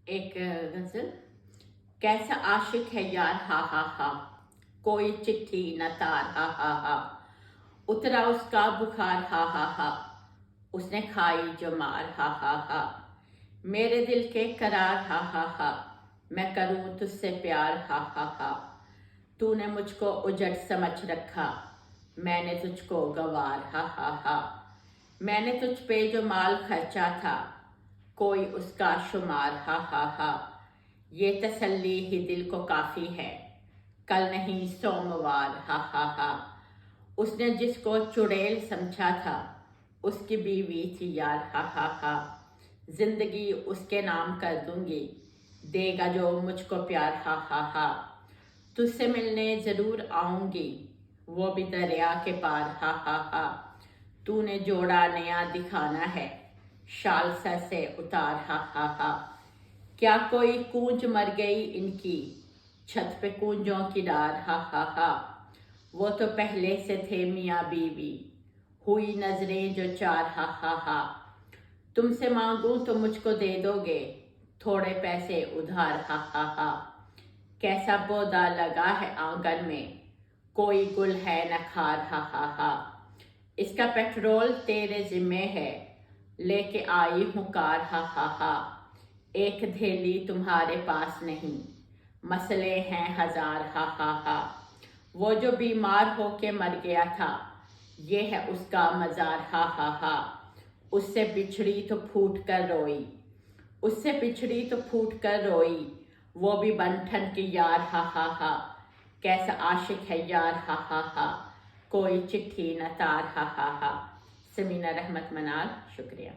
ایک غزل. کیسا عاشق ہے یار ہا ہا ہا، کوئی چٹھی نہ تار ہا ہا ہا، اترا اس کا بخار ہا ہا ہا، اس نے کھائی جو مار ہا ہا ہا، میرے دل کے قرار ہا ہا ہا، میں کروں تجھ سے پیار ہا ہا ہا، تو نے مجھ کو اجڑ سمجھ رکھا، میں نے تجھ کو گوار ہا ہا ہا، میں نے تجھ پہ جو مال خرچا تھا، کوئی اس کا شمار ہا ہا ہا، یہ تسلی ہی دل کو کافی ہے، کل نہیں سوموار ہا ہا ہا، اس نے جس کو چڑیل سمجھا تھا، اس کی بیوی تھی یار ہا ہا ہا، زندگی اس کے نام کر دوں گی، دے گا جو مجھ کو پیار ہا ہا ہا، تجھ سے ملنے ضرور آؤں گی، وہ بھی دریا کے پار ہا ہا ہا، تو نے جوڑا نیا دکھانا ہے، شال سر سے اتار ہا ہا ہا، کیا کوئی کونج مر گئی ان کی، چھت پہ کونجوں کی ڈار ہا ہا ہا، وہ تو پہلے سے تھے میاں بیوی، ہوئی نظریں جو چار ہا ہا ہا، تم سے مانگوں تو مجھ کو دے دو گے، تھوڑے پیسے ادھار ہا ہا ہا، کیسا پودا لگا ہے آنگن میں، کوئی گل ہے نہ خار ہا ہا ہا، اس کا پیٹرول تیرے ذمے ہے، لے کے آئی ہوں کار ہا ہا ہا، ایک دھیلی تمہارے پاس نہیں، مسئلے ہیں ہزار ہا ہا ہا، وہ جو بیمار ہو کے مر گیا تھا، یہ ہے اس کا مزار ہا ہا ہا، اس سے بچھڑی تو پھوٹ کر روئی، اس سے بچھڑی تو پھوٹ کر روئی، وہ بھی بنٹھن کی یار ہا ہا ہا، کیسا عاشق ہے یار ہا ہا ہا، کوئی چٹھی نہ تار ہا ہا ہا. سمینہ رحمت منال. شکریہ.